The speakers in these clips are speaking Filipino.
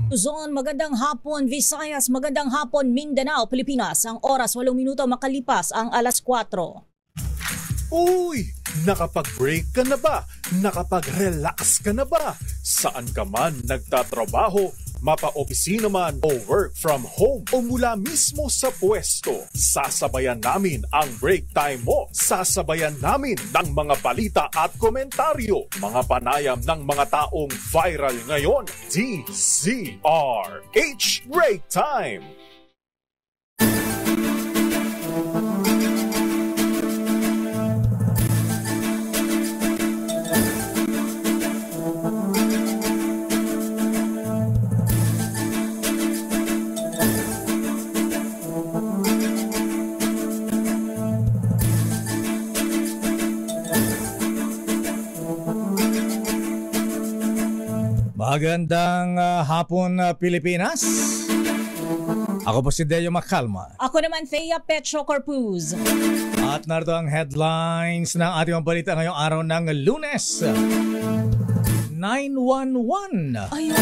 Luzon, magandang hapon. Visayas, magandang hapon. Mindanao, Pilipinas. Ang oras 8 minuto makalipas ang alas 4. Uy! Nakapag-break ka na ba? Nakapag-relax ka na ba? Saan ka man nagtatrabaho, mapa-opisina man o work from home o mula mismo sa pwesto, sasabayan namin ang break time mo. Sasabayan namin ng mga balita at komentaryo, mga panayam ng mga taong viral ngayon. DZRH Break Time! Magandang hapon, Pilipinas. Ako po si Deo Macalma. Ako naman, Thea Petro Corpuz. At narito ang headlines ng ating mga balita ngayong araw ng Lunes. 911. Ay,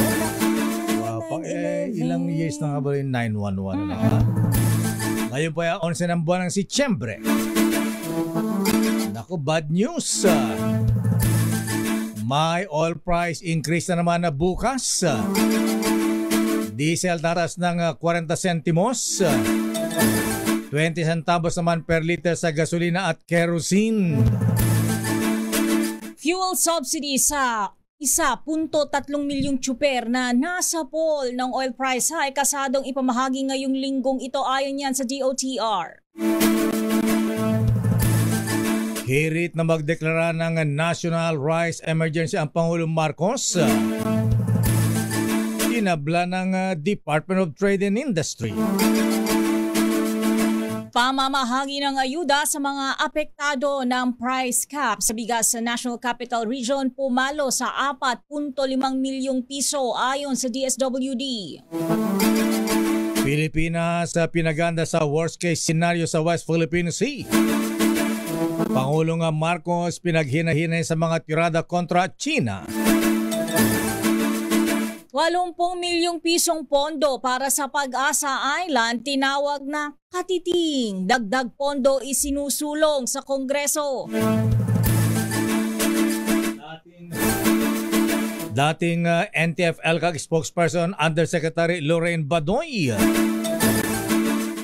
ilang years na nga ba yung 911 na? Ngayon po ay 11 ng buwan ng Setyembre. Naku, bad news. May oil price increase na naman na bukas. Diesel tatas ng 40 sentimos. 20 centavos naman per liter sa gasolina at kerosene. Fuel subsidy sa 1.3 milyong tsuper na nasa pool ng oil price hike kasadong ipamahagi ngayong linggong ito ayon yan sa DOTR. Hirit na magdeklara ng National Rice Emergency ang Pangulong Marcos. Inabla ng Department of Trade and Industry. Pamamahagi ng ayuda sa mga apektado ng price cap sa bigas sa National Capital Region pumalo sa 4.5 milyong piso ayon sa DSWD. Pilipinas pinaganda sa worst case scenario sa West Philippine Sea. Pangulong Marcos pinaghinahinay sa mga tirada kontra China. 80 milyong pisong pondo para sa Pag-asa Island tinawag na katiting. Dagdag pondo isinusulong sa Kongreso. Dating NTF-ELCAC spokesperson Undersecretary Lorraine Badoy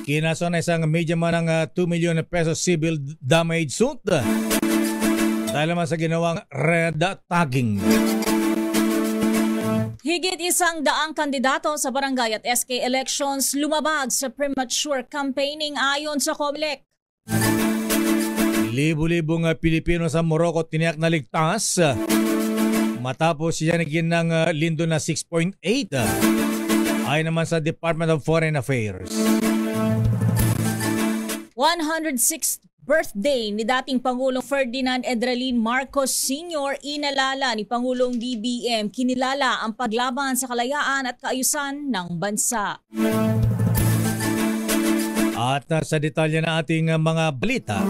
kinaso na isang media man ng 2 million pesos civil damage suit dahil naman sa ginawang red tagging. Higit 100 kandidato sa barangay at SK elections lumabag sa premature campaigning ayon sa COMELEC. Libo-libong Pilipino sa Morocco tiniyak na ligtas matapos siyanigin ng lindo na 6.8 ayon naman sa Department of Foreign Affairs. 106th birthday ni dating Pangulong Ferdinand Edralin Marcos Sr. inalala ni Pangulong BBM. Kinilala ang paglaban sa kalayaan at kaayusan ng bansa. At sa detalye na ating mga balita,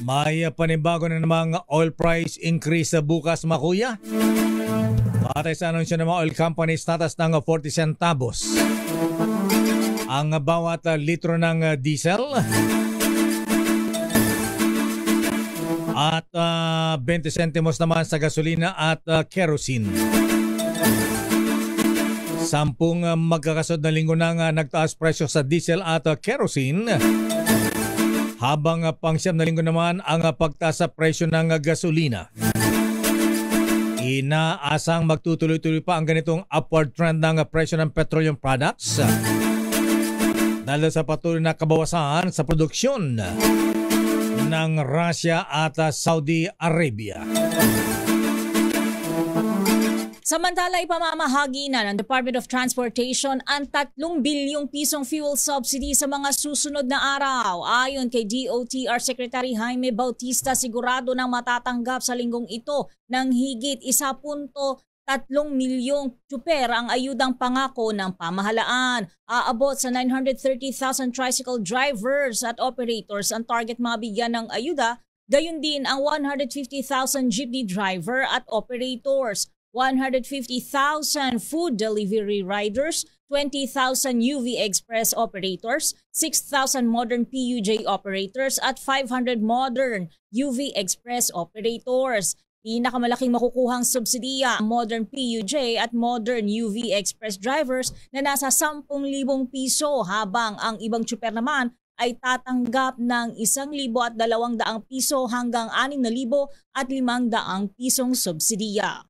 may panibago na namang oil price increase sa bukas, makuya. Batay sa anunsyo ng mga oil companies, tatas ng 40 centavos ang bawat litro ng diesel at 20 centimos naman sa gasolina at kerosene. 10 magkakasod na linggo nang nagtaas presyo sa diesel at kerosene, habang pang-siyam na linggo naman ang pagtaas sa presyo ng gasolina. Inaasang magtutuloy-tuloy pa ang ganitong upward trend ng presyo ng petroleum products dahil sa patuloy na kabawasan sa produksyon ng Russia at Saudi Arabia. Samantala, ipamamahagi na ng Department of Transportation ang 3 bilyong pisong fuel subsidy sa mga susunod na araw. Ayon kay DOTR Secretary Jaime Bautista, sigurado nang matatanggap sa linggong ito ng higit 1.3 milyong tsuper ang ayudang pangako ng pamahalaan. Aabot sa 930,000 tricycle drivers at operators ang target mabigyan ng ayuda, gayon din ang 150,000 jeepney driver at operators. 150,000 food delivery riders, 20,000 UV Express operators, 6,000 modern PUJ operators at 500 modern UV Express operators. Pinakamalaking makukuhang subsidiya ang modern PUJ at modern UV Express drivers na nasa 10,000 piso habang ang ibang tsuper naman ay tatanggap ng 1,200 piso hanggang 6,500 pisong subsidiya.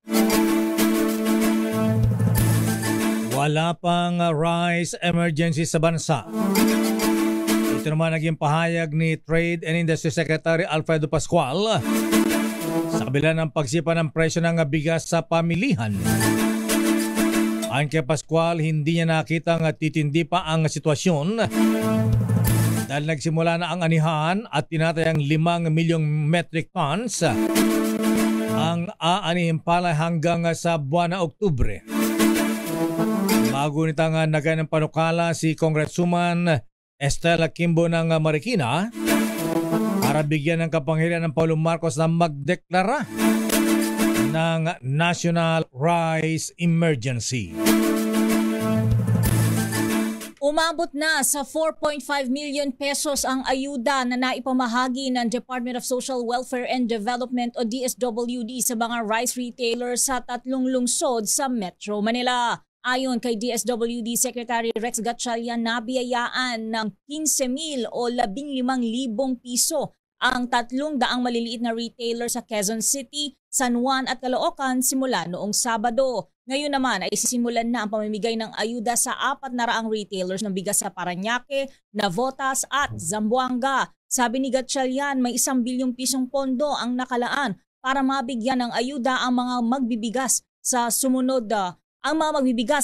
Wala pang rice emergency sa bansa. Ito naman naging pahayag ni Trade and Industry Secretary Alfredo Pascual sa kabila ng pagsipa ng presyo ng bigas sa pamilihan. Ayon kay Pascual, hindi niya nakita nga titindi pa ang sitwasyon dahil nagsimula na ang anihan at tinatayang 5 milyong metric tons ang aanihin pala hanggang sa buwan na Oktubre. Bago nitang nagay ng panukala si Congresswoman Estela Kimbo ng Marikina para bigyan ng kapangyarihan ng Pangulong Marcos na magdeklara ng National Rice Emergency. Umabot na sa 4.5 million pesos ang ayuda na naipamahagi ng Department of Social Welfare and Development o DSWD sa mga rice retailers sa 3 lungsod sa Metro Manila. Ayon kay DSWD Secretary Rex Gatchalian, nabiyayaan ng 15,000 o 15,000 piso ang 300 maliliit na retailer sa Quezon City, San Juan at Caloocan simula noong Sabado. Ngayon naman ay sisimulan na ang pamimigay ng ayuda sa 400 retailers ng bigas sa Parañaque, Navotas at Zamboanga. Sabi ni Gatchalian, may 1 bilyong pisong pondo ang nakalaan para mabigyan ng ayuda ang mga magbibigas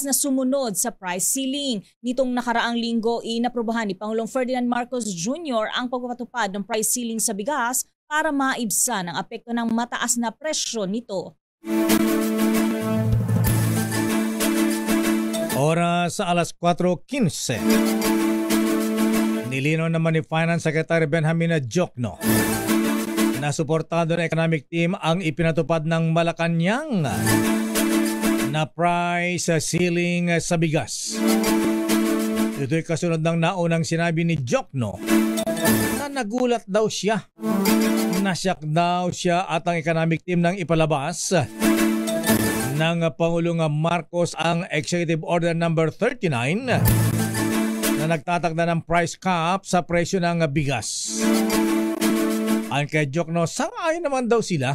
na sumunod sa price ceiling. Nitong nakaraang linggo, inaprubahan ni Pangulong Ferdinand Marcos Jr. ang pagpapatupad ng price ceiling sa bigas para maibsan ang apekto ng mataas na presyo nito. Oras sa alas 4:15. Nilinaw naman ni Finance Secretary Benjamin Diokno na suportado ng economic team ang ipinatupad ng Malacanang na price ceiling sa bigas. Ito'y kasunod ng naunang sinabi ni Diokno na nagulat daw siya. Nasyak daw siya at ang economic team nang ipalabas ng Pangulong Marcos ang Executive Order number 39 na nagtatakda ng price cap sa presyo ng bigas. Ayon kay Diokno, sang-ayon naman daw sila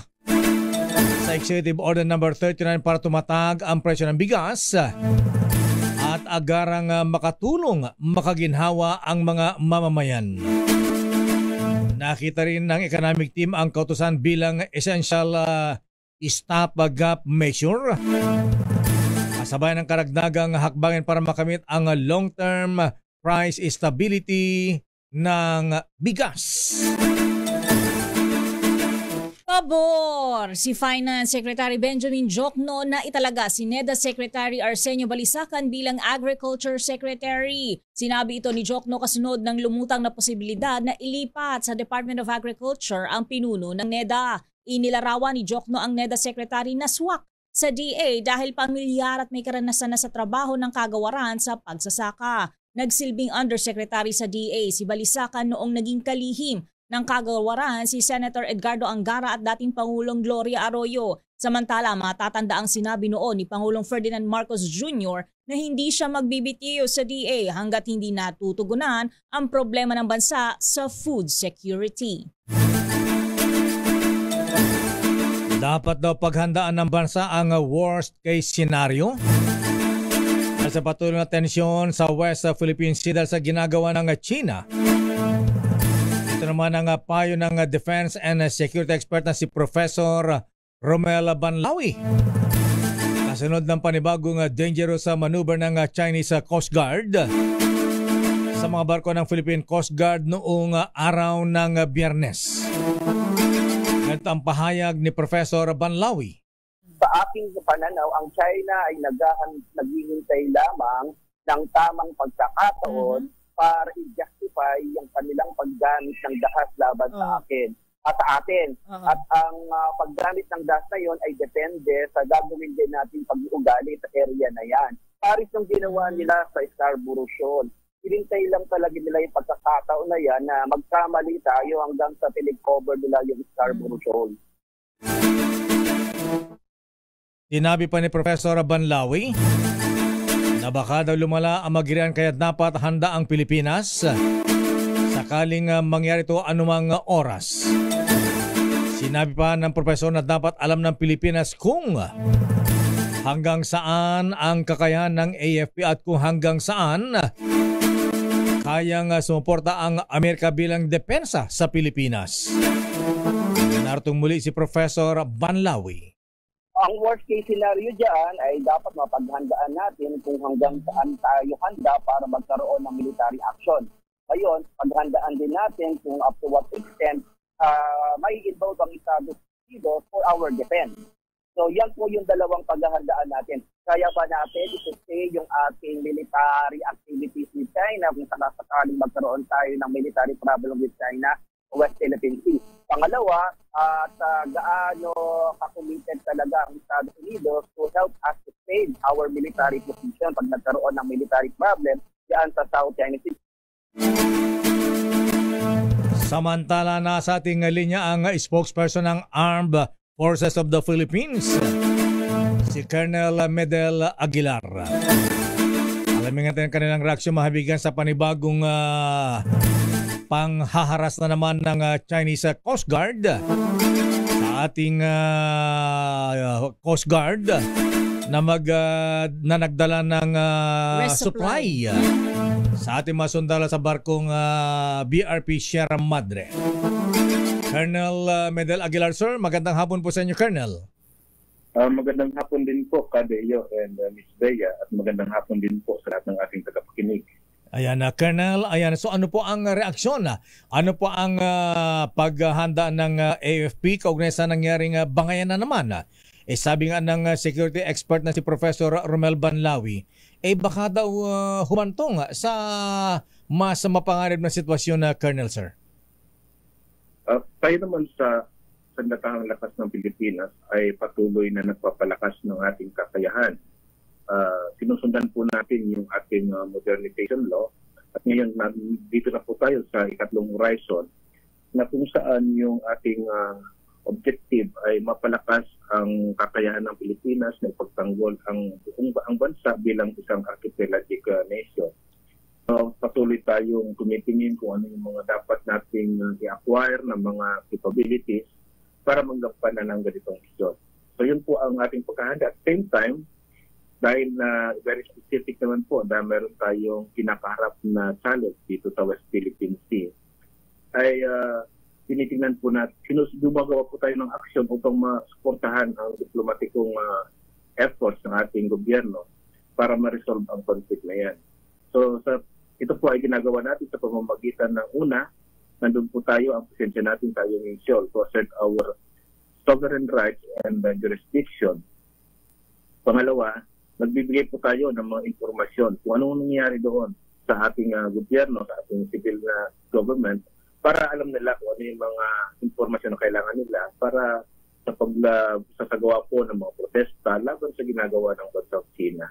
sa Executive Order number 39 para tumatag ang presyo ng bigas at agarang makatulong makaginhawa ang mga mamamayan. Nakita rin ng economic team ang kautusan bilang essential stopgap measure kasabay ng karagdagang hakbangin para makamit ang long-term price stability ng bigas. Pabor si Finance Secretary Benjamin Diokno na italaga si NEDA Secretary Arsenio Balisacan bilang Agriculture Secretary. Sinabi ito ni Diokno kasunod ng lumutang na posibilidad na ilipat sa Department of Agriculture ang pinuno ng NEDA. Inilarawan ni Diokno ang NEDA Secretary na swak sa DA dahil pamilyar at may karanasan na sa trabaho ng kagawaran sa pagsasaka. Nagsilbing Undersecretary sa DA si Balisacan noong naging kalihim ng kagawaran si Senator Edgardo Angara at dating Pangulong Gloria Arroyo. Samantala, matatanda ang sinabi noon ni Pangulong Ferdinand Marcos Jr. na hindi siya magbibitiw sa DA hanggat hindi natutugunan ang problema ng bansa sa food security. Dapat daw paghandaan ng bansa ang worst case scenario dahil sa patuloy na tensyon sa West Philippine Sea dahil sa ginagawa ng China. Ito naman ang payo ng defense and security expert na si Professor Romel Banlawi. Kasunod ng panibagong dangerous maneuver ng Chinese Coast Guard sa mga barko ng Philippine Coast Guard noong araw ng Biyernes. Ganito ang pahayag ni Professor Banlawi. Sa aking pananaw, ang China ay naghihintay lamang ng tamang pagkakataon para i-justify yung kanilang paggamit ng dahas laban sa akin. sa atin. At ang paggamit ng gas na yon ay depende sa gagawin din natin pag-uugali sa area na yan. Paris yung ginawa nila sa Scarborough Shoal. Hinintay lang talaga nila yung pagkakataon na yan na magkamali tayo hanggang sa tinikover nila yung Scarborough Shoal. Sinabi pa ni Professor Banlawi na baka daw lumala ang magirian kaya't dapat handa ang Pilipinas sakaling mangyari ito anumang oras. Sinabi pa ng profesor na dapat alam ng Pilipinas kung hanggang saan ang kakayahan ng AFP at kung hanggang saan kayang sumuporta ang Amerika bilang depensa sa Pilipinas. Nartong muli si Professor Banlawi. Ang worst case scenario dyan ay dapat mapaghandaan natin kung hanggang saan tayo handa para magkaroon ng military action. Ngayon, paghandaan din natin kung up to what extent may involve ang Estados Unidos for our defense. So yan po yung dalawang paghahandaan natin. Kaya ba natin i-stay yung ating military activities with China kung sakasakaling magkaroon tayo ng military problem with China o West Philippine Sea? Pangalawa, at gaano ka-committed talaga ang Estados Unidos to help us to save our military position pag nagkaroon ng military problem diyan sa South China Sea. Samantala, nasa ating linya ang spokesperson ng Armed Forces of the Philippines, si Colonel Medel Aguilar. Alamin natin kanilang reaksyon mahabigan sa panibagong panghaharas na naman ng Chinese Coast Guard sa ating Coast Guard na nagdala ng supply sa ating mga sundalo sa barkong BRP Sierra Madre. Colonel Medel Aguilar, sir, magandang hapon po sa inyo, Colonel. Magandang hapon din po, Kadeo and Ms. Bea, at magandang hapon din po sa lahat ng ating tagapakinig. Ayan, Colonel, ayan. So ano po ang reaksyon? Ano po ang paghahanda ng AFP kaugnay sa nangyaring bangayan na naman? Sabi nga ng security expert na si Professor Romel Banlawi, baka daw humantong sa mas mapanganib na sitwasyon na Colonel, sir. Tayo naman sa Sandatahang Lakas ng Pilipinas ay patuloy na nagpapalakas ng ating kakayahan. Sinusundan po natin yung ating modernization law at ngayon dito na po tayo sa ikatlong horizon na kung saan yung ating objective ay mapalakas ang kakayahan ng Pilipinas na ipagtanggol ang bansa bilang isang archipelagic nation. Patuloy tayong tumitingin kung ano yung mga dapat nating i-acquire ng mga capabilities para magampanan ng ganitong misyon. So yun po ang ating pagkahanda. At same time, dahil very specific naman po dahil meron tayong kinakaharap na challenge dito sa West Philippine Sea, ay tinitingnan po natin, gumagawa po tayo ng aksyon upang masuportahan ang diplomatikong efforts ng ating gobyerno para ma-resolve ang conflict na yan. So ito po ay ginagawa natin sa pamamagitan ng una, nandun po tayo, ang presensya natin tayo ng Seoul to assert our sovereign rights and jurisdiction. Pangalawa, nagbibigay po tayo ng mga informasyon kung anong nangyayari doon sa ating gobyerno, sa ating civil na government, para alam nila kung ano yung mga informasyon na kailangan nila para sa pagsasagawa po ng mga protesta laban sa ginagawa ng bansang China.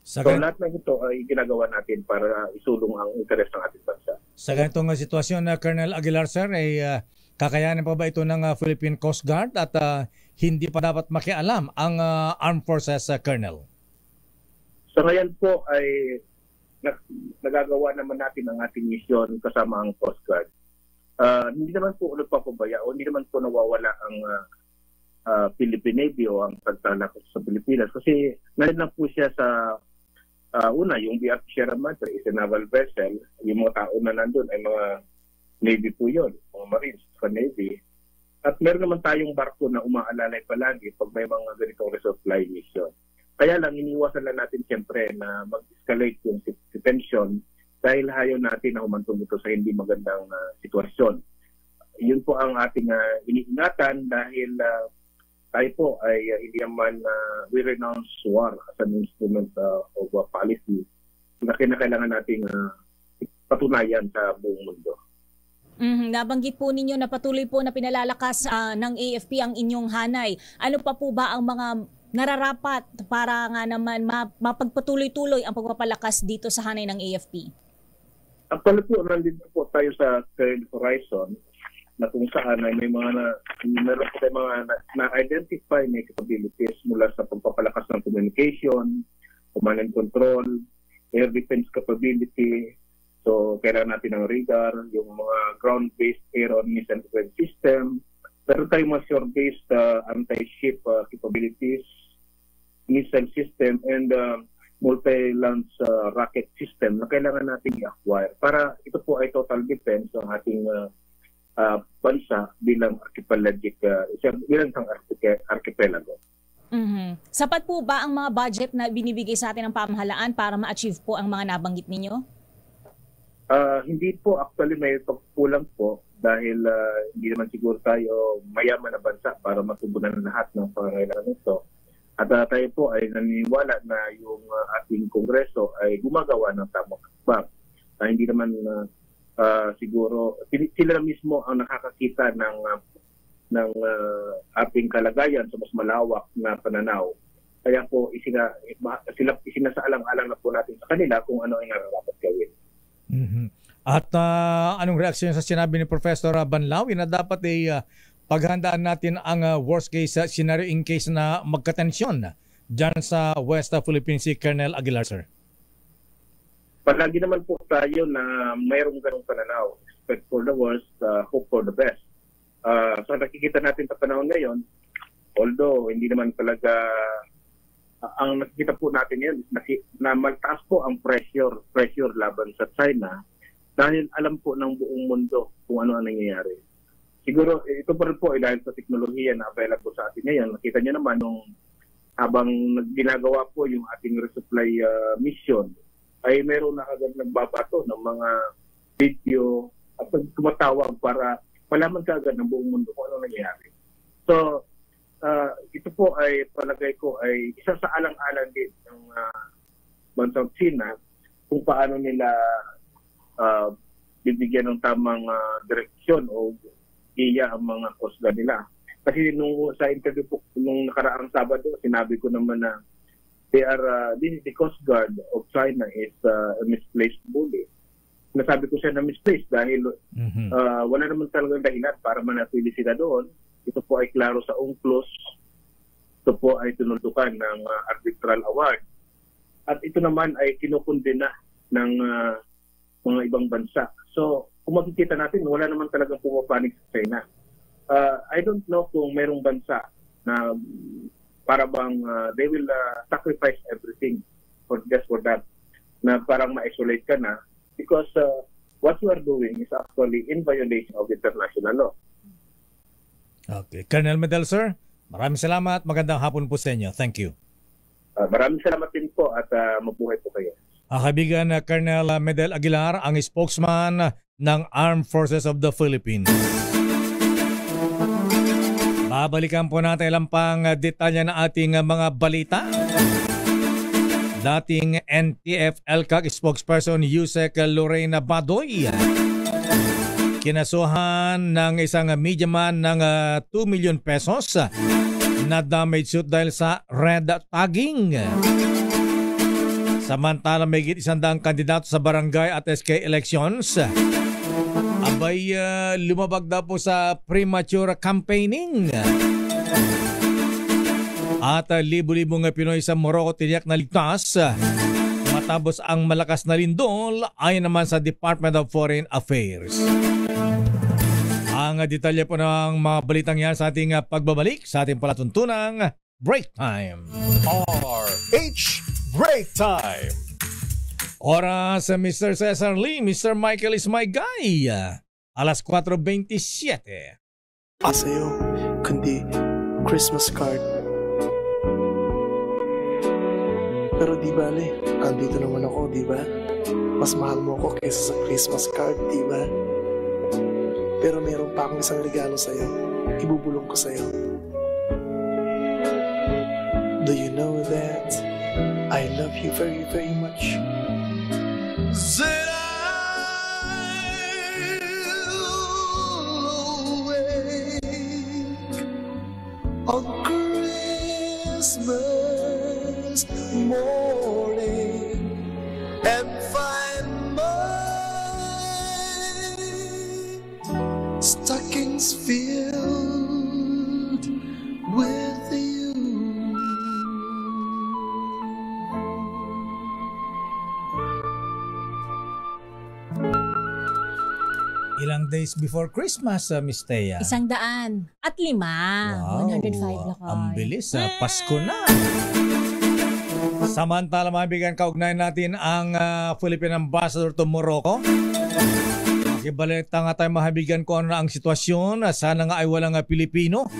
So lahat ng ito ay ginagawa natin para isulong ang interes ng ating bansa. Sa ganitong sitwasyon na Colonel Aguilar, sir, ay kakayanin pa ba ito ng Philippine Coast Guard at hindi pa dapat makialam ang Armed Forces, Colonel? So ngayon po ay nagagawa naman natin ang ating misyon kasama ang Coast Guard. Hindi naman po nagpapabaya o hindi naman po nawawala ang Philippine Navy o ang pagtalakot sa Pilipinas kasi nandun po siya sa una, yung BRP Sierra Madre is a naval vessel. Yung mga tao na nandun ay mga Navy po yun, mga Marines sa Navy. At meron naman tayong barko na umaalalay palagi pag may mga ganitong resupply mission. Kaya lang, iniwasan lang natin siyempre na mag-escalate yung tension dahil ayaw natin na humantong ito sa hindi magandang sitwasyon. Yun po ang ating iniingatan dahil tayo po ay hindi naman we renounce war as an instrument of policy na kinakailangan nating patunayan sa buong mundo. Nabanggit po ninyo na patuloy po na pinalalakas ng AFP ang inyong hanay. Ano pa po ba ang mga nararapat para nga naman mapagpatuloy-tuloy ang pagpapalakas dito sa hanay ng AFP? Actually po, nandito po tayo sa third horizon na kung saan ay may meron po tayo mga na-identify na capabilities mula sa pagpapalakas ng communication, command and control, air defense capability. So, kailangan natin ng radar, yung mga ground-based air on missile defense system. Meron tayong mga shore-based anti-ship capabilities, missile system, and multi-launch rocket system na kailangan natin i-acquire para ito po ay total defense ng ating bansa bilang archipelagic, bilang isang archipelago. Sapat po ba ang mga budget na binibigay sa atin ng pamahalaan para ma-achieve po ang mga nabanggit ninyo? Hindi po, actually may pagkulang po dahil hindi naman siguro tayo mayaman na bansa para matugunan lahat ng pangangailangan nito. At tayo po ay naniniwala na yung ating Kongreso ay gumagawa ng tamang hakbang. Hindi naman siguro, sila mismo ang nakakakita ng ating kalagayan sa mas malawak na pananaw. Kaya po isinasaalang-alang na po natin sa kanila kung ano ang nararapat gawin. At anong reaksyon sa sinabi ni Professor Banlawi na dapat ay paghandaan natin ang worst case scenario in case na magkatensyon dyan sa West Philippine Sea, Colonel Aguilar, sir? Palagi naman po tayo na mayroong ganong pananaw. Expect for the worst, hope for the best. So nakikita natin sa panahon ngayon, although hindi naman talaga ang nakikita po natin yan na magtaas po ang pressure laban sa China dahil alam po ng buong mundo kung ano ang nangyayari. Siguro ito pa rin po dahil sa teknolohiya na available sa atin ngayon. Nakita niyo naman nung habang ginagawa po yung ating resupply mission ay meron na agad nagbabato ng mga video at tumatawag para malaman kaagad ng buong mundo kung ano nangyayari. So ito po ay palagay ko ay isa sa alang-alang din ng bansang China kung paano nila bibigyan ng tamang direksyon o iya ang mga Coast Guard nila. Kasi sa interview po nung nakaraang Sabado, sinabi ko naman na the Coast Guard of China is a misplaced bully. Nasabi ko siya na misplaced dahil wala naman talagang dahilan para manatili sila doon. Ito po ay klaro sa UNCLOS. Ito po ay tinuldukan ng arbitral award. At ito naman ay kinukundina ng mga ibang bansa. So, kung makikita natin, wala naman talagang pumapanig sa China. I don't know kung mayroong bansa na para bang they will sacrifice everything just for that, na parang ma-isolate ka na because what you are doing is actually in violation of international law. Okay. Colonel Medel, sir, maraming salamat. Magandang hapon po sa inyo. Thank you. Maraming salamat din po at mabuhay po kayo. Kaibigan Colonel Medel Aguilar, ang spokesman ng Armed Forces of the Philippines. Babalikan po natin ilang pang detalye na ating mga balita. Dating NTF-ELCAC spokesperson Yusek Lorena Badoy kinasuhan ng isang mediaman ng 2 million pesos na damage suit dahil sa red tagging. Samantala may higit 100 kandidato sa barangay at SK elections abay lumabag daw po sa premature campaigning. At libo-libong Pinoy sa Morocco tiyak na ligtas matapos ang malakas na lindol ayon naman sa Department of Foreign Affairs. Ang detalye po ng mga balitang yan sa ating pagbabalik sa ating palatuntunang Break Time. RH Break Time. Oras Mr. Cesar Lee, Mr. Michael is my guy. Alas 4:27. Sa'yo, kundi Christmas card. Pero di bale, andito naman ako, di ba? Mas mahal mo ako kaysa sa Christmas card, di ba? Pero meron pa akong isang regalo sa'yo. Ibubulong ko sa'yo. Do you know that I love you very, very much? Said I'll on Christmas morning and find my stockings filled with you. Ilang days before Christmas, Miss Thea? 105. Wow, 105 na kayo. ang bilis. Pasko na. Samantala, mabigan kaugnayan natin ang Philippine Ambassador to Morocco. Ibalita nga tayo mahabigan ko ano na ang sitwasyon. Sana nga ay walang Pilipino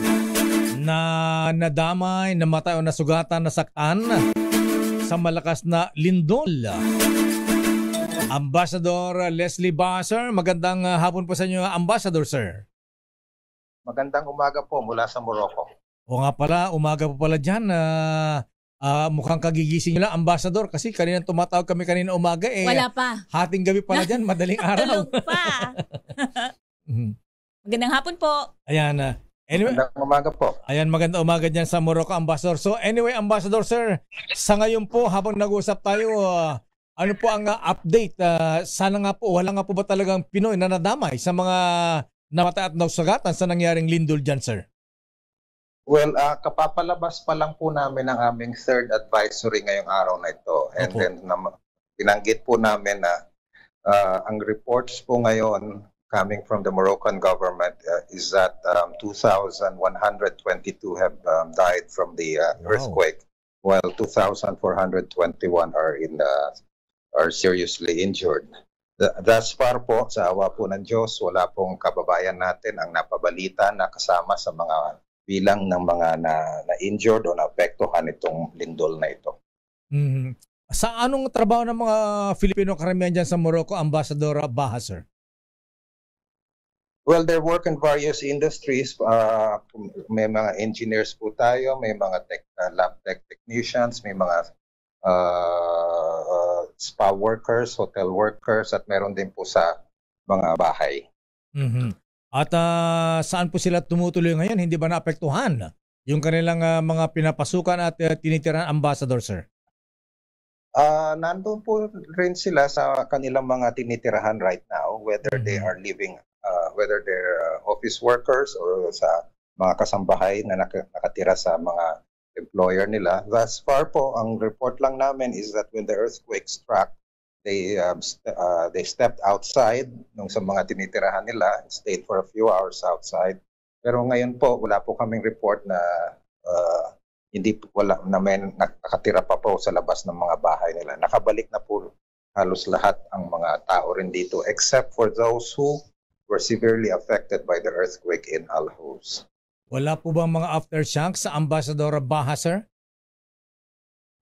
na nadamay, namatay o nasugatan, nasaktan sa malakas na lindol. Ambassador Leslie Basser, magandang hapon po sa inyo, Ambassador, sir. Magandang umaga po mula sa Morocco. O nga pala, umaga po pala dyan. Mukhang kagigising nyo lang, Ambassador, kasi kanina tumatawag kami kanina umaga. Wala pa. Hating gabi pala dyan, madaling araw. Tulog pa. Magandang hapon po. Ayan. Anyway, Magandang umaga po. ayan, magandang umaga dyan sa Morocco, Ambassador. So anyway, Ambassador, sir, sa ngayon po, habang nag-uusap tayo, ano po ang update? Sana nga po, wala nga po ba talagang Pinoy na nadamay sa mga namatay at nasugatan sa nangyaring lindol dyan, sir? Well, kapapalabas pa lang po namin ang aming third advisory ngayong araw na ito. And Opo. then binanggit po namin na ang reports po ngayon coming from the Moroccan government is that 2,122 have died from the earthquake, while 2,421 are seriously injured. Thus far po, sa awa po ng Diyos, wala pong kababayan natin ang napabalita na kasama sa mga bilang ng mga na-injured o naapektuhan itong lindol na ito. Mhm. Sa anong trabaho ng mga Filipino karamihan dyan sa Morocco, Ambassador Baha, sir? Well, they work in various industries. May mga engineers po tayo, may mga lab tech technicians, may mga spa workers, hotel workers, at meron din po sa mga bahay. Mhm. At saan po sila tumutuloy ngayon? Hindi ba naapektuhan yung kanilang mga pinapasukan at tinitirahan, Ambassador, sir? Nandun po rin sila sa kanilang mga tinitirahan right now, whether they are living, whether they're office workers or sa mga kasambahay na nakatira sa mga employer nila. Thus far po, ang report lang namin is that when the earthquake struck, they stepped outside nung sa mga tinitirahan nila and stayed for a few hours outside. Pero ngayon po, wala po kaming report na wala na may nakatira pa po sa labas ng mga bahay nila. Nakabalik na po halos lahat ang mga tao rin dito except for those who were severely affected by the earthquake in Al Hous. Wala po bang mga aftershocks sa Ambassador Baha, sir?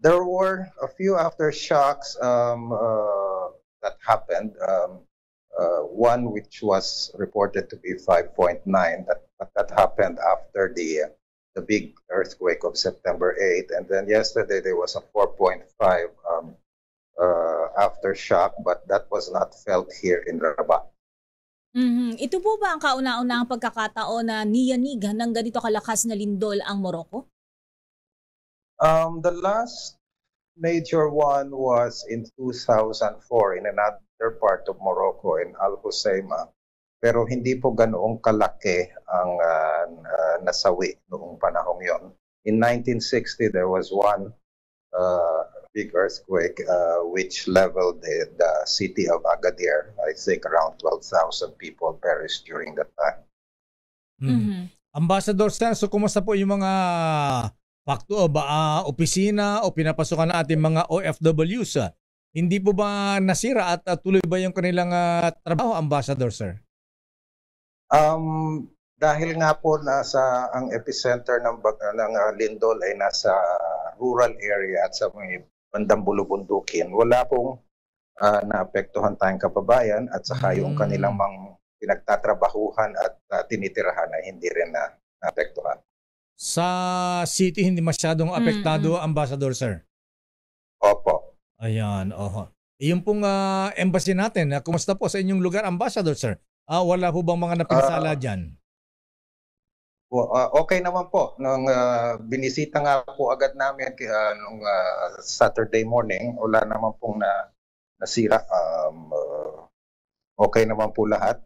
There were a few aftershocks that happened. One which was reported to be 5.9. That happened after the big earthquake of September 8. And then yesterday there was a 4.5 aftershock, but that was not felt here in Rabat. Mhm. Ito po ba ang kauna-unahang pagkakataon na niyanig ng ganito kalakas na lindol ang Morocco? The last major one was in 2004 in another part of Morocco, in Al Hoceima. Pero hindi po ganoong kalaki ang nasawi noong panahong yon. In 1960, there was one big earthquake which leveled the city of Agadir. I think around 12,000 people perished during that time. Mhm. Ambassador, sir, so kumusta po yung mga opisina o pinapasukan ng ating mga OFWs? Hindi po ba nasira at tuloy ba yung kanilang trabaho, Ambassador, sir? Dahil nga po ang epicenter ng lindol ay nasa rural area at sa may bandang bulubundukin, wala pong naapektuhan tayong kababayan at saka yung kanilang pinagtatrabahuhan at tinitirahan ay hindi rin naapektuhan. Sa city, hindi masyadong apektado, Ambassador, sir? Opo. Ayan, oho. Yung pong embassy natin, kumusta po sa inyong lugar, Ambassador, sir? Wala po bang mga napinsala dyan? Okay naman po. Nung binisita nga po agad namin nung Saturday morning, wala naman pong nasira. Okay naman po lahat.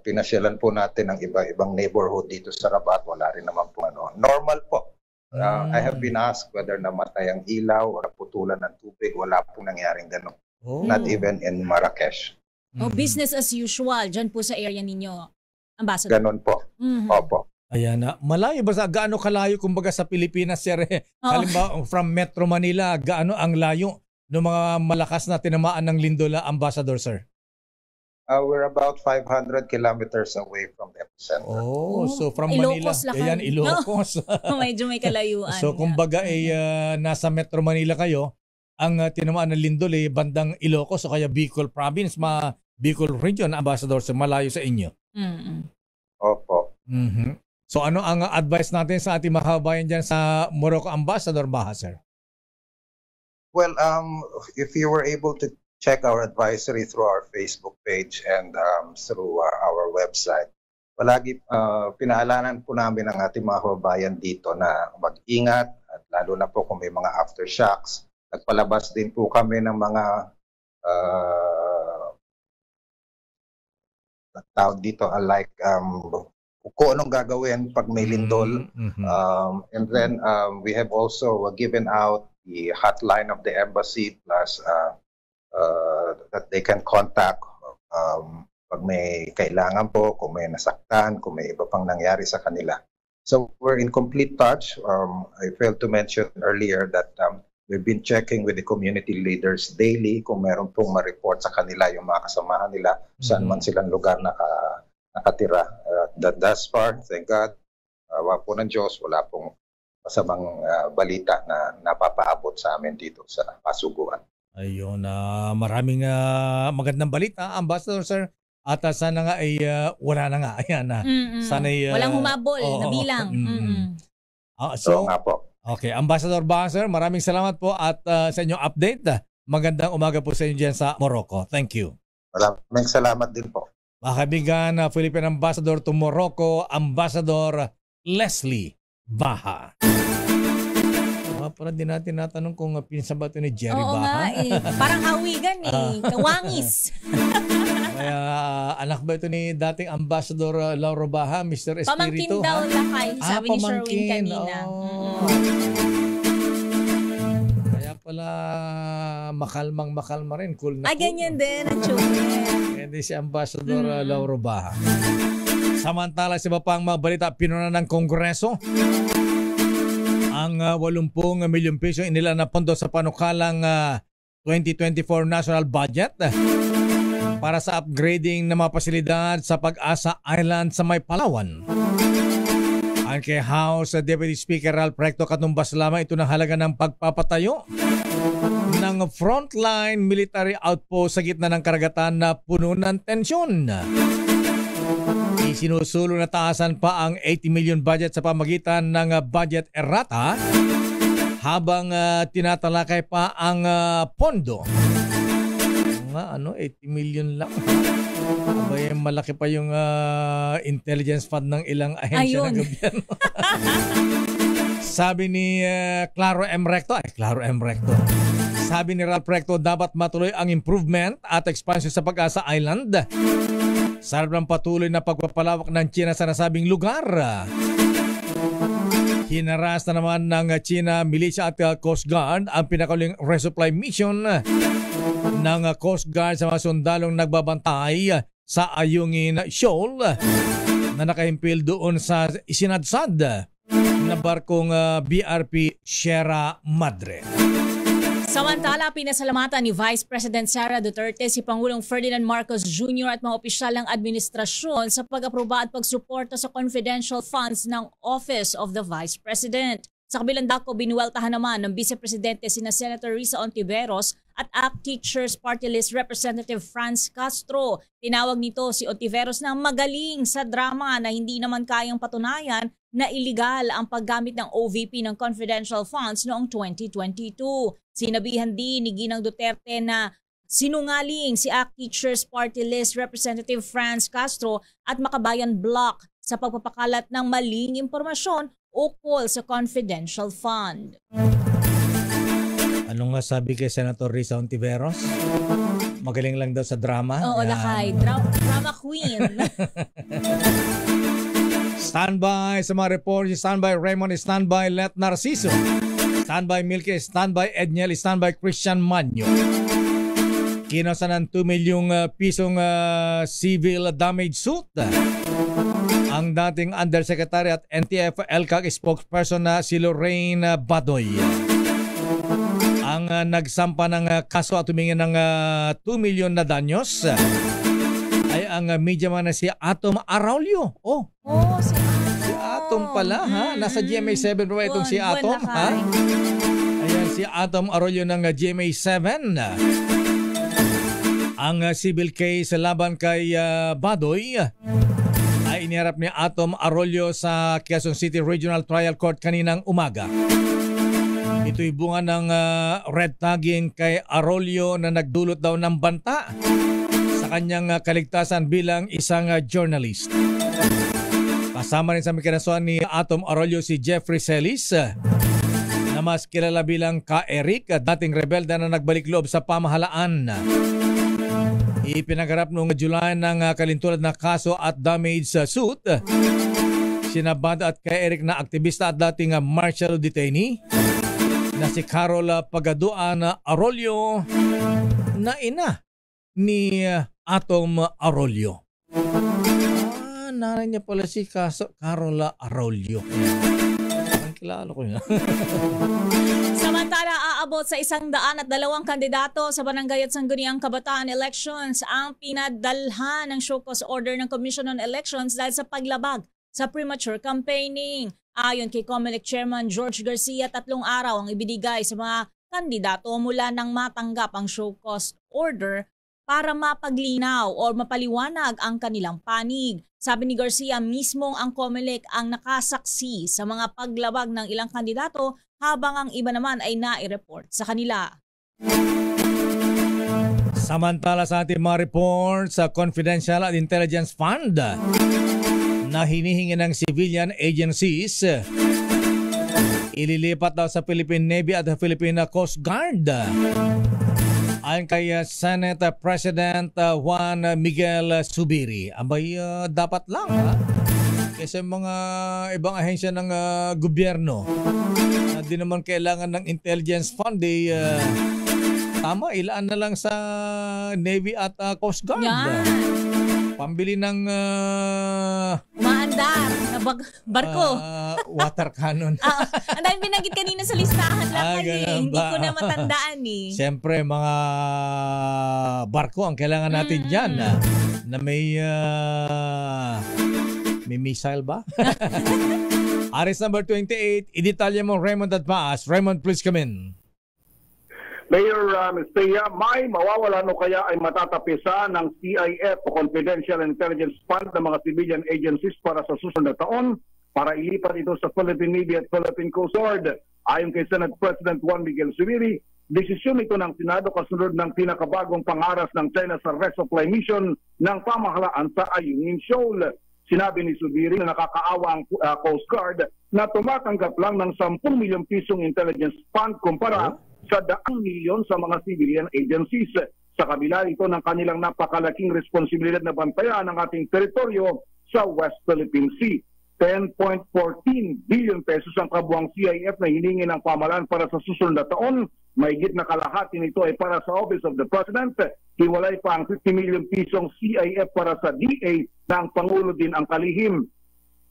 Pinasyalan po natin ang iba-ibang neighborhood dito sa Rabat. Wala rin naman po normal po. I have been asked whether namatay ang ilaw o naputulan ng tubig. Wala pong nangyaring gano'n. Not even in Marrakesh. Business as usual dyan po sa area ninyo, Ambassador. Ganon po. Opo. Ayan na. Malayo ba gaano kalayo kumbaga sa Pilipinas, sir? Halimbawa from Metro Manila, gaano ang layo ng mga malakas na tinamaan ng Lindola, Ambassador, sir? We're about 500 kilometers away from the epicenter. So from Manila. Ilocos lang. Ayan, Ilocos. Medyo may kalayuan. So kumbaga nasa Metro Manila kayo, ang tinamaan ng Lindol bandang Ilocos o kaya Bicol Province, Bicol Region, Ambassador, so malayo sa inyo. Opo. So ano ang advice natin sa ating mga kababayan dyan sa Morocco, Ambassador Baha, sir? Well, if you were able to check our advisory through our Facebook page and through our website, palagi pinaalanan po namin ang ating mga kababayan dito na mag-ingat, at lalo na po kung may mga aftershocks. Nagpalabas din po kami ng mga tawag dito, like kung anong gagawin pag may lindol. And then we have also given out the hotline of the embassy plus that they can contact pag may kailangan po, kung may nasaktan, kung may iba pang nangyari sa kanila. So we're in complete touch. I failed to mention earlier that we've been checking with the community leaders daily kung meron pong ma-report sa kanila yung mga kasamahan nila, saan man silang lugar nakatira. Thus far, thank God, wala po ng Diyos, wala pong masamang balita na napapaabot sa amin dito sa Pasuguan. Ayun, maraming magandang balita, Ambassador, sir. At sana nga ay wala na nga. Ayan na. Sana walang humabol na bilang. So nga po. Okay, Ambassador Baha, sir, maraming salamat po at sa inyong update. Magandang umaga po sa inyo dyan sa Morocco. Thank you. Maraming salamat din po. Mga kaibigan, Philippine Ambassador to Morocco, Ambassador Leslie Baha. Parang din natin natanong kung pinsan ba ito ni Jerry Baha. Oo nga parang hawigan kawangis. Kaya anak ba ito ni dating Ambassador Lauro Baha, Mr. Espiritu? Pamangkin daw lakay, sabi ni Sherwin kanina. Kaya pala makalma rin, cool na cool. Ganyan din ang children. Hindi si Ambassador Lauro Baha. Samantala sa iba pang mga balita, pinuna ng Kongreso ang 80 milyong piso inila na pondo sa panukalang 2024 National Budget para sa upgrading ng mga pasilidad sa Pag-asa Island sa may Palawan. Ang kay House Deputy Speaker Ralph Recto, katumbas lamang ito ng halaga ng pagpapatayo ng frontline military outpost sa gitna ng karagatan na puno ng tensyon. Sinusulong na taasan pa ang 80 million budget sa pamagitan ng budget errata habang tinatalakay pa ang pondo. 80 million lang. Abay, malaki pa yung intelligence fund ng ilang ahensya ng gobyerno. Sabi ni Claro M. Recto. Sabi ni Ralph Recto, dapat matuloy ang improvement at expansion sa Pag-asa Island sa harap ng patuloy na pagpapalawak ng China sa nasabing lugar. Hinaras na naman ng China, militia at Coast Guard ang pinakaling resupply mission ng Coast Guard sa mga sundalong nagbabantay sa Ayungin Shoal na nakahimpil doon sa isinadsad na barkong BRP Sierra Madre. Samantala, pinasalamatan ni Vice President Sara Duterte si Pangulong Ferdinand Marcos Jr. at mga opisyal ng administrasyon sa pag-aproba at pagsuporta sa confidential funds ng Office of the Vice President. Sa kabilang dako, binuweltahan naman ng Vice Presidente sina Senator Risa Ontiveros at ACT Teachers Party List Representative Franz Castro. Tinawag nito si Ontiveros na magaling sa drama na hindi naman kayang patunayan na iligal ang paggamit ng OVP ng confidential funds noong 2022. Sinabihan din ni Ginang Duterte na sinungaling si ACT Teachers Party List Representative Franz Castro at Makabayan Bloc sa pagpapakalat ng maling impormasyon ukol sa confidential fund. Ano nga sabi kay Senator Risa Ontiveros? Magaling lang daw sa drama. Oo, lakay. Drama queen. Standby sa mga report. Standby Raymond, standby Let Narciso. Standby Milky, standby Edniel, standby Christian Manyo. Kinasan ng 2 milyong pisong civil damage suit. Ang dating Undersecretary at NTF-ELCAC spokesperson na si Lorraine Badoy. Ang nagsampa ng kaso at tumingin ng 2 milyon na danyos ay ang media man na si Atom Araulio. Si Atom. Si Atom pala, ha? Nasa GMA7 ba itong si Atom, ha? Ayan, si Atom Araulio ng GMA7. Ang civil case laban kay Badoy ay iniharap ni Atom Araulio sa Quezon City Regional Trial Court kaninang umaga. Ito'y bunga ng red tagging kay Araulio na nagdulot daw ng banta sa kanyang kaligtasan bilang isang journalist. Kasama rin sa mikinasuhan ni Atom Araulio si Jeffrey Celis na mas kilala bilang Ka-Eric, dating rebelde na nagbalik loob sa pamahalaan. Ipinagarap noong July ng kalintulad na kaso at damage suit sina Bad at Ka-Eric na aktivista at dating martial detainee na si Carol Pagaduan Araulio na ina ni Atom Araulio. Nanay niya pala si Carol Araulio. Ang kilala ko yun. Samantala, aabot sa 102 kandidato sa Barangay at Sangguniang Kabataan Elections ang pinadalhan ng show cause order ng Commission on Elections dahil sa paglabag sa premature campaigning. Ayon kay COMELEC Chairman George Garcia, 3 araw ang ibinigay sa mga kandidato mula nang matanggap ang show cause order para mapaglinaw o mapaliwanag ang kanilang panig. Sabi ni Garcia, mismong ang COMELEC ang nakasaksi sa mga paglabag ng ilang kandidato habang ang iba naman ay nai-report sa kanila. Samantala sa ating mga report sa Confidential at Intelligence Fund na hinihingi ng civilian agencies, ililipat daw sa Philippine Navy at Philippine Coast Guard. Ayon kay Senate President Juan Miguel Zubiri, abay dapat lang, ha? Kasi mga ibang ahensya ng gobyerno na di naman kailangan ng intelligence fund, tama, ilaan na lang sa Navy at Coast Guard. Yan. Pambili ng umaandar na barko. Water cannon. Ang dami binanggit kanina sa listahan lang. Hindi ko na matandaan eh. Siyempre, mga barko ang kailangan natin dyan na may missile ba? Aris number 28, idetalya mo Raymond at Paas. Raymond, please come in. Mayor Mistaya, may mawawalan o kaya ay matatapisa ng CIF o Confidential Intelligence Fund ng mga civilian agencies para sa susunod na taon para ilipat ito sa Philippine Navy at Philippine Coast Guard. Ayon kay Senate President Juan Miguel Zubiri, desisyon ito ng Senado kasunod ng pinakabagong pangaras ng China sa resupply mission ng pamahalaan sa Ayungin Shoal. Sinabi ni Zubiri na nakakaawa ang Coast Guard na tumatanggap lang ng 10 milyong pisong intelligence fund kumpara sa 100 milyon sa mga civilian agencies. Sa kabila ito ng kanilang napakalaking responsibilidad na bantayan ng ating teritoryo sa West Philippine Sea. 10.14 billion pesos ang kabuang CIF na hiningi ng pamahalaan para sa susunod na taon. Mahigit na kalahati nito ay para sa Office of the President. Hiwalay pa ang 50 million pisong CIF para sa DA na ang Pangulo din ang kalihim.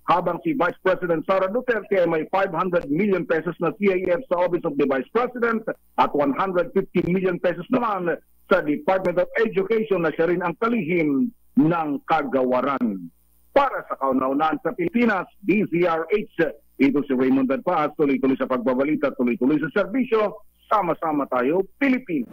Habang si Vice President Sara Duterte ay may 500 million pesos na CIF sa Office of the Vice President at 150 million pesos naman sa Department of Education na siya rin ang kalihim ng kagawaran. Para sa kauna-unahan sa Pilipinas, DZRH, ito si Raymond Dadpaas, tuloy-tuloy sa pagbabalita, tuloy-tuloy sa serbisyo, sama-sama tayo, Pilipinas.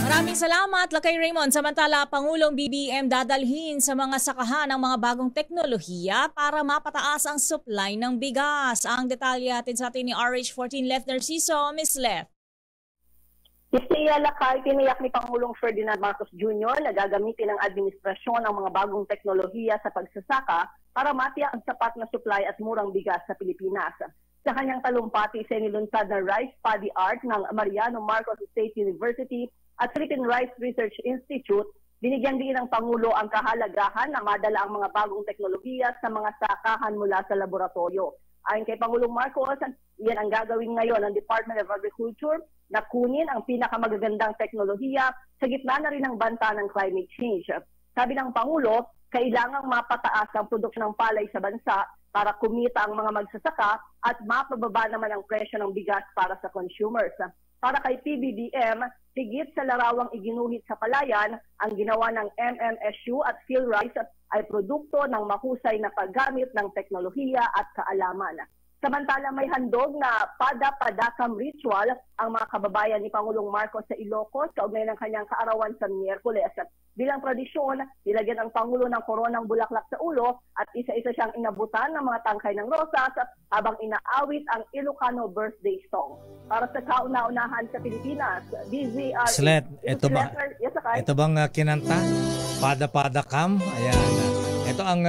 Maraming salamat, Lakay Raymond. Samantala, Pangulong BBM dadalhin sa mga sakahan ang mga bagong teknolohiya para mapataas ang supply ng bigas. Ang detalye atin sa atin ni RH14 Left Narciso. Miss Left. Mr. Lakay, tiniyak ni Pangulong Ferdinand Marcos Jr. na gagamitin ng administrasyon ang mga bagong teknolohiya sa pagsasaka para matiyak ang sapat na supply at murang bigas sa Pilipinas. Sa kanyang talumpati, sinilunsad na Rice Paddy Art ng Mariano Marcos State University at Philippine Rice Research Institute, binigyan din ng Pangulo ang kahalagahan na madala ang mga bagong teknolohiya sa mga sakahan mula sa laboratorio. Ayon kay Pangulong Marcos, yan ang gagawin ngayon ng Department of Agriculture na kunin ang pinakamagagandang teknolohiya sa gitna na rin ng banta ng climate change. Sabi ng Pangulo, kailangang mapataas ang produksyon ng palay sa bansa para kumita ang mga magsasaka at mapababa naman ang presyo ng bigas para sa consumers. Para kay PBBM, higit sa larawang iginuhit sa palayan, ang ginawa ng MMSU at PhilRice ay produkto ng mahusay na paggamit ng teknolohiya at kaalaman. Samantala may handog na pada-padakam ritual ang mga kababayan ni Pangulong Marcos sa Ilocos kaugnay ng kanyang kaarawan sa Miyerkules. Bilang tradisyon, nilagyan ang Pangulo ng koronang bulaklak sa ulo at isa-isa siyang inabutan ng mga tangkay ng rosas habang inaawit ang Ilocano birthday song. Para sa kauna-unahan sa Pilipinas, DZR... Slet, ito bang kinanta? Pada-padakam? Ayan. Ito ang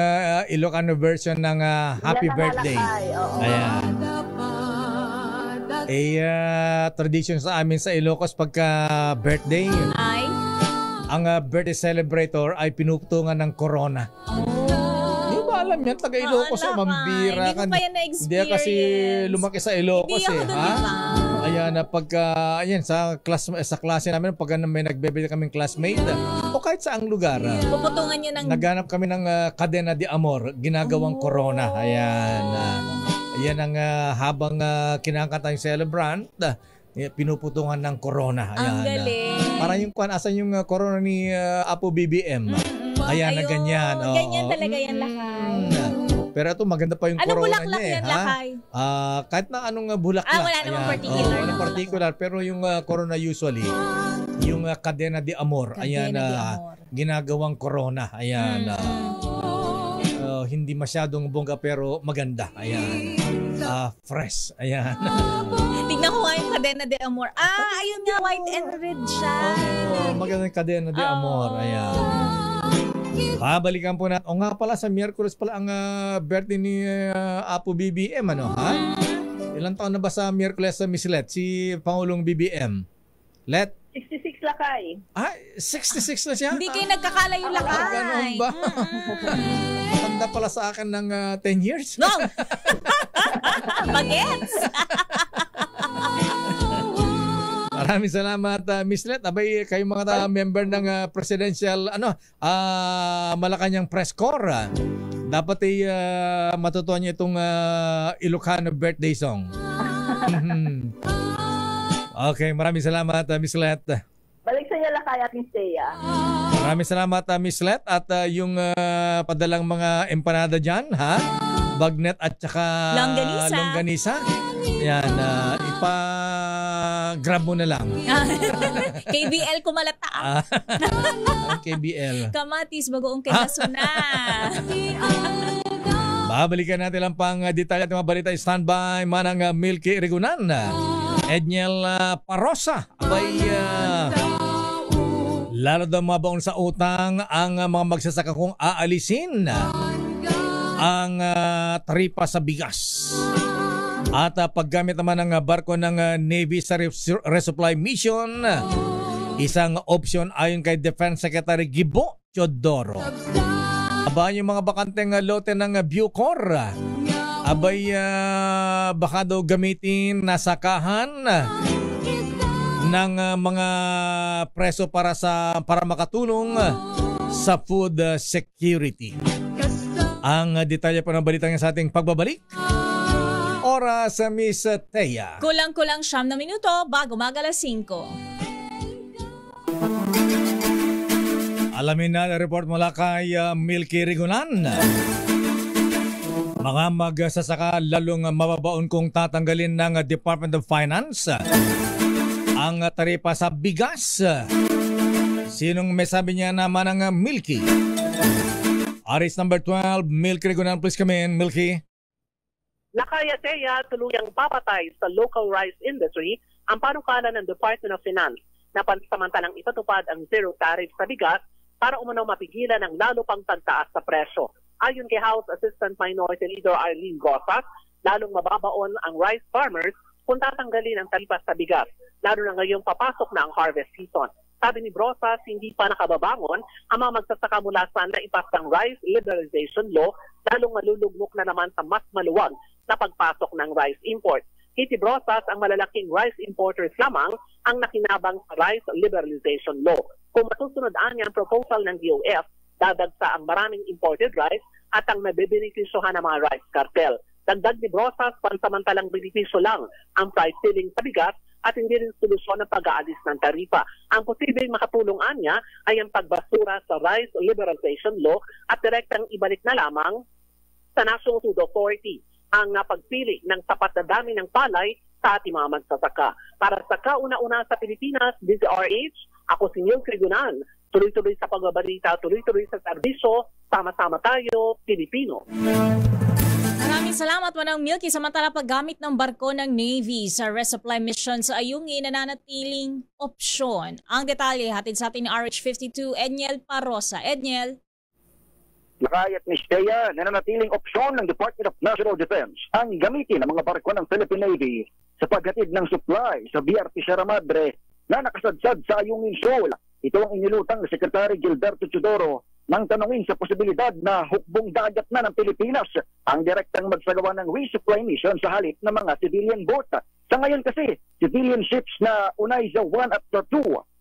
Ilocano version ng Happy Birthday. Ayan. Tradition sa amin sa Ilocos pagka birthday, ang birthday celebrator ay pinuputungan ng corona. Hindi ba alam yan? Taga Ilocos o mambira ka. Hindi ko pa yan na-experience. Hindi kasi lumaki sa Ilocos Hindi ako doon, ha? diba? Ayan, ayan, sa klase namin, pag may nagbebenta kaming classmate, o kahit saang lugar, puputungan nyo ng... naghanap kami ng Cadena de Amor, ginagawang corona. Ayan. Ayan ang habang kinakanta yung celebrant, pinuputungan ng corona. Ayan. Ang galing. Parang yung asan yung corona ni Apo BBM. Ayan, na ganyan. Ganyan talaga yan, Lakay. Pero ito, maganda pa yung anong corona bulaklak niya. Yan, Lakay? Kahit na anong bulaklak. Wala namang particular. Walang particular. Pero yung corona usually, yung Cadena de Amor. Ayan, ginagawang corona. Ayan. Hindi masyadong bongga pero maganda. Ayan. Fresh. Ayan. Tignan ko nga yung Cadena de Amor. Ayun nga, white and red siya. Magandang Cadena de Amor. Ayan. Babalikan po natin. O nga pala, sa Miyerkules pala ang birthday ni Apo BBM. Ano, ha? Ilang taon na ba sa Miyerkules sa Miss Let? Si Pangulong BBM. Let? 66 Lakay. 66 na siya? Hindi kayo nagkakalayo, Lakay. Ganun ba? Matanda pala sa akin ng 10 years. No! Bagets! Maraming salamat, Miss Let. Abay, kayong mga member ng presidential Malacanang Press Corps, dapat ay matutuwa niyo itong Ilocano birthday song. Okay, maraming salamat, Miss Let. Balik sa inyo, Lakay at Miss Thea. Maraming salamat, Miss Let. At yung padalang mga empanada dyan, ha? Bagnet at saka longganisa. Yan, ipa-grab mo na lang. KBL kumalata. KBL. Kamatis, bagoong kenaso na. Babalikan natin lang pang detalye at mga balita. Standby manang Milky Rigunan. Edniel Parosa. Abay, lalo daw mabaon sa utang ang mga magsasaka kung aalisin ang taripa sa bigas. At paggamit naman ng barko ng Navy sa resupply mission, isang option ayon kay Defense Secretary Gibo Teodoro. Aba, yung mga bakanteng lote ng Bucor, abay baka daw gamitin na sakahan ng mga preso para makatulong sa food security. Ang detalye po ng balita sa ating pagbabalik. Oras sa Miss Thea. Kulang-kulang 9 na minuto bago mag-alas 5. Alamin na report mula kay Milky Rigunan. Mga magsasaka lalong mababaon kung tatanggalin ng Department of Finance ang taripa sa bigas. Sinong may sabi niya naman ng Milky? Aris number 12, Milky Rigunan, please come in, Milky. Lakaya Thea, tuluyang papatay sa local rice industry ang panukala ng Department of Finance na pansamantalang ipatupad ang zero tariff sa bigas para umanaw mapigilan ang lalo pang tagtaas sa presyo. Ayon kay House Assistant Minority Leader Arlene Gosas, lalong mababaon ang rice farmers kung tatanggalin ang taripa sa bigas, lalo na ngayong papasok na ang harvest season. Sabi ni Brosas, hindi pa nakababangon ang mga magsasaka mula sa naipasang rice liberalization law, lalong malulugmok na naman sa mas maluwag na pagpasok ng rice import. Kitty Brosas, ang malalaking rice importers lamang ang nakinabang sa rice liberalization law. Kung masusunod ang proposal ng DOF, dadagsa ang maraming imported rice at ang mabebenepisyohan ng mga rice cartel. Dagdag ni Brosas, pansamantalang benepisyo lang ang price ceiling sa bigas at hindi rin solusyon ng pag-aalis ng taripa. Ang posibleng makatulong niya ay ang pagbasura sa rice liberalization law at direktang ibalik na lamang sa National Food Authority ang pagpili ng sapat na dami ng palay sa ating mga magsasaka. Para sa kauna-una sa Pilipinas, DZRH, ako si Neil Crigunan. Tuloy-tuloy sa pagbabalita, tuloy-tuloy sa serbisyo, sama-sama tayo, Pilipino. Maraming salamat, Manang Milky. Samantala, paggamit ng barko ng Navy sa resupply mission sa Ayungin, nananatiling opsyon. Ang detalye, hatid sa atin ni RH52, Edniel Parosa. Edniel. Lakay at Nistea, nananatiling opsyon ng Department of National Defense ang gamitin ng mga barko ng Philippine Navy sa paghatid ng supply sa BRP Sierra Madre na nakasadsad sa Ayungin Shoal. Ito ang inilutang ni Secretary Gilberto Teodoro nang tanungin sa posibilidad na hukbong dagat na ng Pilipinas ang direktang magsagawa ng resupply mission sa halip ng mga civilian boat. Sa ngayon kasi, civilian ships na Unaiza 1 at 2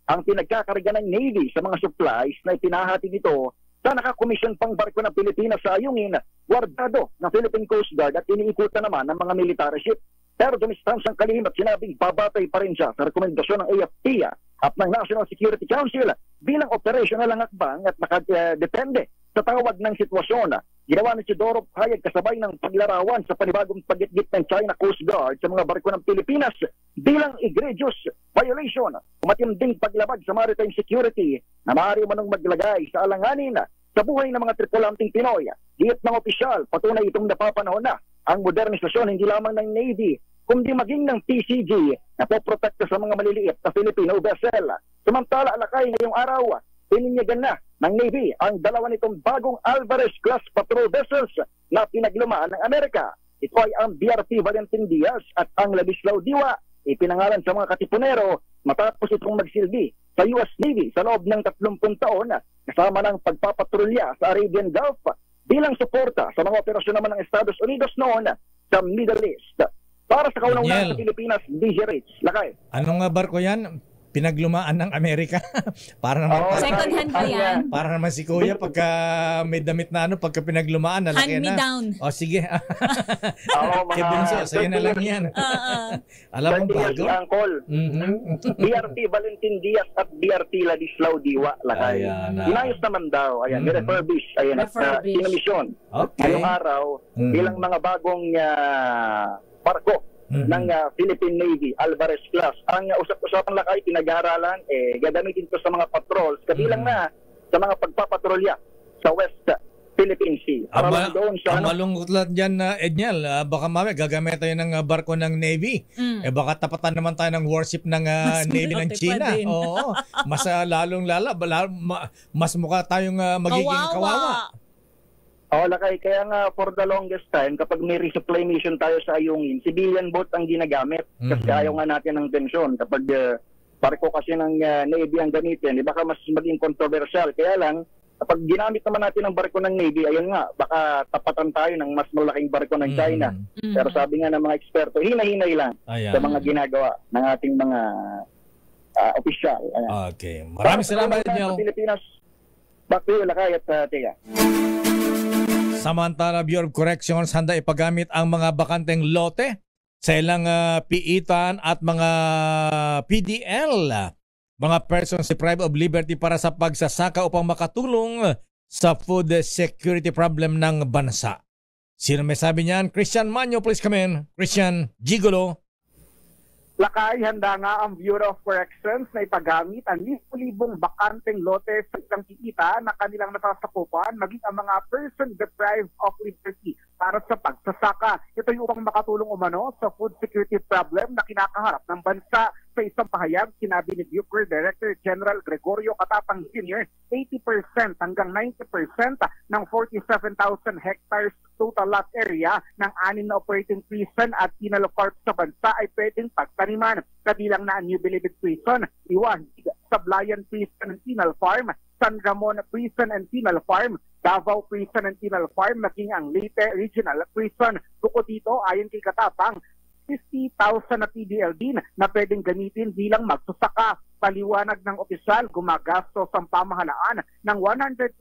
ang pinagkakarga ng Navy sa mga supplies na ipinahati nito sa nakakomisyon pang barko ng Pilipinas sa Ayungin, guardado ng Philippine Coast Guard at iniikutan naman ng mga military ship. Pero dumistansang kalihim at sinabing babatay pa rin siya sa rekomendasyon ng AFP at ng National Security Council bilang operational ang hakbang at nakadepende sa tawag ng sitwasyon. Ginawa ni Teodoro hayag kasabay ng paglarawan sa panibagong pagitgit ng China Coast Guard sa mga barko ng Pilipinas bilang egregious violation o matinding paglabag sa maritime security na maaari manong maglagay sa alanganin sa buhay ng mga tripulanting Pinoy. Giyit ng opisyal, patunay itong napapanahon na ang modernisasyon hindi lamang ng Navy, kundi maging ng PCG na poprotekta sa mga maliliit na Filipino vessel. Samantala, Alakay, ngayong araw, pininyagan na ng Navy ang dalawa nitong bagong Alvarez-class patrol vessels na pinaglumaan ng Amerika. Ito ay ang BRP Valentin Diaz at ang Ladislao Diwa, ipinangalan sa mga katipunero matapos itong magsilbi sa US Navy sa loob ng 30 taon kasama ng pagpapatrolya sa Arabian Gulf bilang suporta sa mga operasyon naman ng Estados Unidos noon sa Middle East. Para sa kaunang-unan sa Pilipinas, DJ Rich, Lakay. Anong barko yan? Pinaglumaan ng Amerika. Para naman second hand ba yan? Para naman si Kuya pagka may damit na pagka pinaglumaan, nalaki na. Hand me down. O sige. Kebinso, sa'yo na lang yan. Alam mo bago? BRP Valentin Diaz at BRP Ladislao Diwa, Lakay. Inayos naman daw. Ayan, refurbish. Ayan, at kinamisyon. Ngayong araw, bilang mga bagong barko ng Philippine Navy, Alvarez class. Ang usap-usapang Lakay, pinag-aaralan, gagamitin ito sa mga patrols, kabilang na sa mga pagpapatrolya sa West Philippine Sea. Ang malungkot lang dyan, Edniel, baka mamaya gagamit tayo ng barko ng Navy. Baka tapatan naman tayo ng warship ng Navy ng China. Oo, mas mas mukha tayong magiging kawawa. Lakay, kaya nga for the longest time, kapag may resupply mission tayo sa Ayungin, civilian boat ang ginagamit. Kasi ayaw nga natin ng tensyon. Kapag barko kasi ng Navy ang gamitin, baka mas maging controversial. Kaya lang, kapag ginamit naman natin ang barko ng Navy, ayun nga, baka tapatan tayo ng mas malaking barko ng China. Pero sabi nga ng mga eksperto, hinay-hinay lang sa mga ginagawa ng ating mga opisyal. Okay. Maraming salamat sa Pilipinas. Back to you, Lakay at Tia. Samantala, Bureau of Corrections handa ipagamit ang mga bakanteng lote sa ilang piitan at mga PDL, mga persons deprived of liberty para sa pagsasaka upang makatulong sa food security problem ng bansa. Sino may sabi niyan? Christian Manyo, please come in. Christian Gigolo. Lakay, handa nga ang Bureau of Corrections na ipagamit ang 1,000 bakanteng lote sa isang kita na kanilang nasasakupan maging ang mga person deprived of liberty para sa pagsasaka. Ito yung upang makatulong umano sa food security problem na kinakaharap ng bansa. Sa isang pahayag, sinabi ni Bucor Director General Gregorio Katapang Jr., 80% hanggang 90% ng 47,000 hectares total lot area ng 6 na operating prison at penal farms sa bansa ay pwedeng pagtaniman. Kabilang na ang New Bilibid Prison, Iwahig, Sablayan Prison and Penal Farm, San Ramon Prison and Penal Farm, Davao Prison and Penal Farm, maging ang Leyte Regional Prison. Bukod dito, ayon kay Katapang, 50,000 na PDL din na pwedeng gamitin bilang magsusaka. Paliwanag ng opisyal, gumagastos ang pamahalaan ng 120,000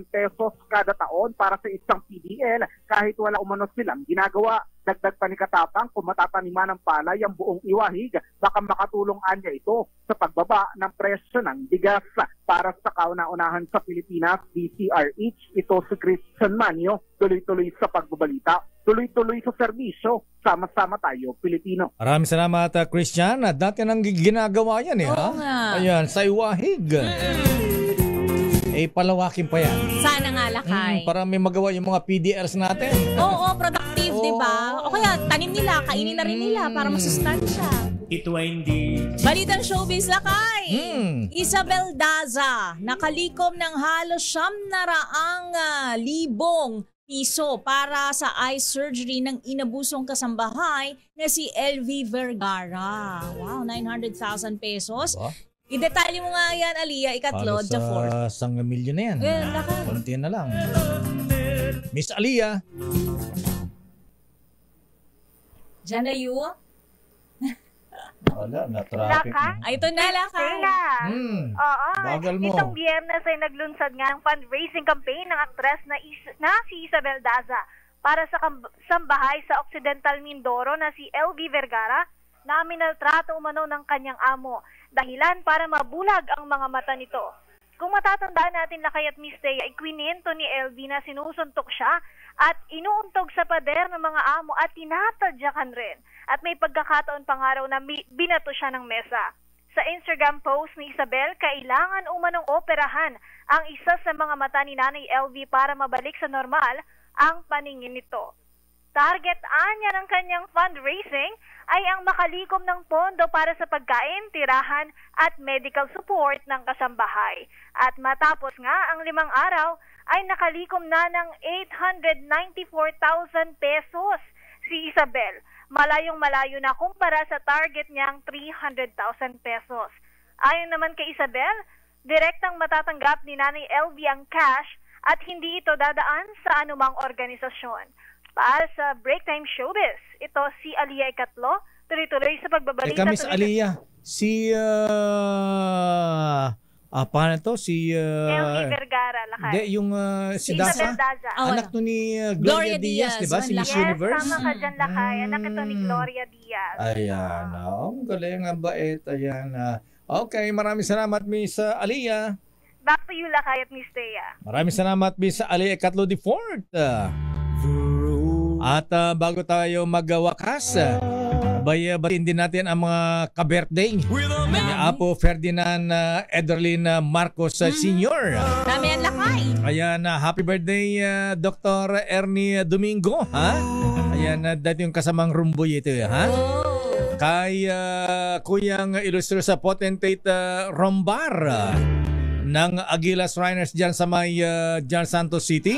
pesos kada taon para sa isang PDL kahit wala umano silang ginagawa. Dagdag pa ni Katapang, kung matataniman ng palay ang buong Iwahig, baka makatulong anya ito sa pagbaba ng presyo ng bigas. Para sa kauna-unahan sa Pilipinas, DCRH, ito si Christian Manio, tuloy-tuloy sa pagbabalita, tuloy-tuloy sa serbisyo, sama-sama tayo, Pilipino. Maraming salamat, Christian. Dati nang ginagawa yan ha? nga. Ayan, sa Iwahig. Palawakin pa yan. Sana nga, Lakay. Para may magawa yung mga PDLs natin. Oo, productive, di ba? O kaya, tanim nila, kainin na rin nila para masustansya. Ito ay hindi. Balitang showbiz, Lakay. Isabel Daza, nakalikom ng halos 700,000 piso para sa eye surgery ng inabusong kasambahay na si LV Vergara. Wow, 900,000 pesos. I-detalye mo nga yan, Aliyah, ikatlo, the fourth. Halos 1 milyon na yan. Konti na lang. Miss Aliyah. Diyan na yun? Wala, na-traffic. Ay, ito na, Lakay. Oo. Bagal mo. Itong Biyernes ay naglunsad nga ang fundraising campaign ng aktres na si Isabel Daza para sa sambahay sa Occidental Mindoro na si LV Vergara na minaltrato umano ng kanyang amo. Dahilan para mabulag ang mga mata nito. Kung matatandaan natin na kaya't Miss Thea, ay kwinento ni LV na sinusuntok siya at inuuntog sa pader ng mga amo at tinatadyakan rin. At may pagkakataon pang araw na binato siya ng mesa. Sa Instagram post ni Isabel, kailangan umanong operahan ang isa sa mga mata ni Nanay LV para mabalik sa normal ang paningin nito. Target anya ng kanyang fundraising ay ang makalikom ng pondo para sa pagkain, tirahan at medical support ng kasambahay. At matapos nga ang 5 araw ay nakalikom na ng 894,000 pesos si Isabel. Malayong-malayo na kumpara sa target niyang 300,000 pesos. Ayon naman kay Isabel, direktang matatanggap ni Nanay LV ang cash at hindi ito dadaan sa anumang organisasyon. Para sa Break Time Showbiz, ito si Aliyah Ikatlo, tuloy-tuloy sa pagbabalita. Miss Aliyah, si paano to? Si LV Vergara, Lakay. Hindi, yung si Daza. Anak to ni Gloria Diaz, di ba? Si Miss Universe. Yes, tama ka dyan, Lakay. Anak ito ni Gloria Diaz. Ayan, galing ang bait. Ayan. Okay, maraming salamat, Miss Aliyah. Back to you, Lakay at Miss Thea. Maraming salamat, Miss Aliyah Ikatlo the Fourth. At bago tayo magwakas, batiin din natin ang mga ka-birthday ni Apo Ferdinand Ederlin Marcos Sr. Dami yan, Lakay. Ayan, happy birthday Dr. Ernie Domingo. Ayan, dati yung kasamang rumboy ito. Kay Kuyang Illustrious Potentate Rombar ng Aguilas Shriners dyan sa may dyan Santos City.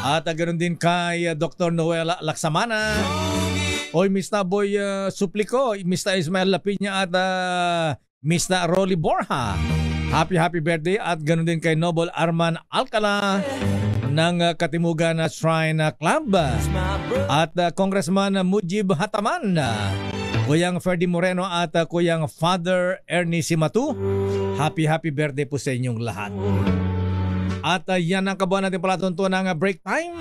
At ganoon din kay Dr. Noela Laksamana. Oy, Mr. Boy Suplico, Mr. Ismael Lapiña at Mr. Rolly Borja. Happy birthday. At ganoon din kay Noble Arman Alcala ng Katimugan Shrine Club. At Congressman Mujib Hataman, Kuyang Ferdy Moreno at Kuyang Father Ernie Simatu. Happy birthday po sa inyong lahat. At yan ang kabuhan natin palatuntunan ng break time.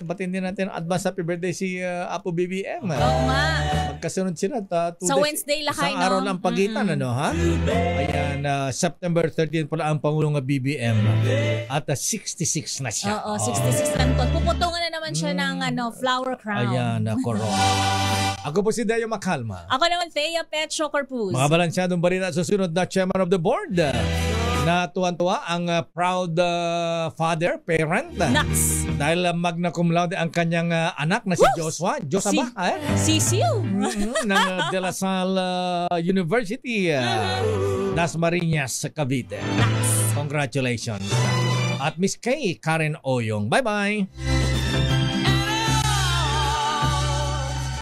Batin din natin advance happy birthday si Apo BBM. Oo nga. Magkasunod sila. Sa Wednesday, Lakay, isang araw lang pagitan, Ayan, September 13 pala ang Pangulong BBM. At 66 na siya. Oo, 66 lang to. Puputungan na naman siya ng flower crown. Ayan, corona. Ako po si Dayo Makalma. Ako naman, Thea Petro Corpus. Mga balansyadong balita susunod na Chairman of the Board. na tuwan-tuwa ang proud father, parent. Naks. Dahil magna cum laude ang kanyang anak na si Joshua. Joshua ba? Sisiu. Ng De La Salle University. Las Marinas, Cavite. Congratulations. At Miss Kay Karen Oyong. Bye-bye.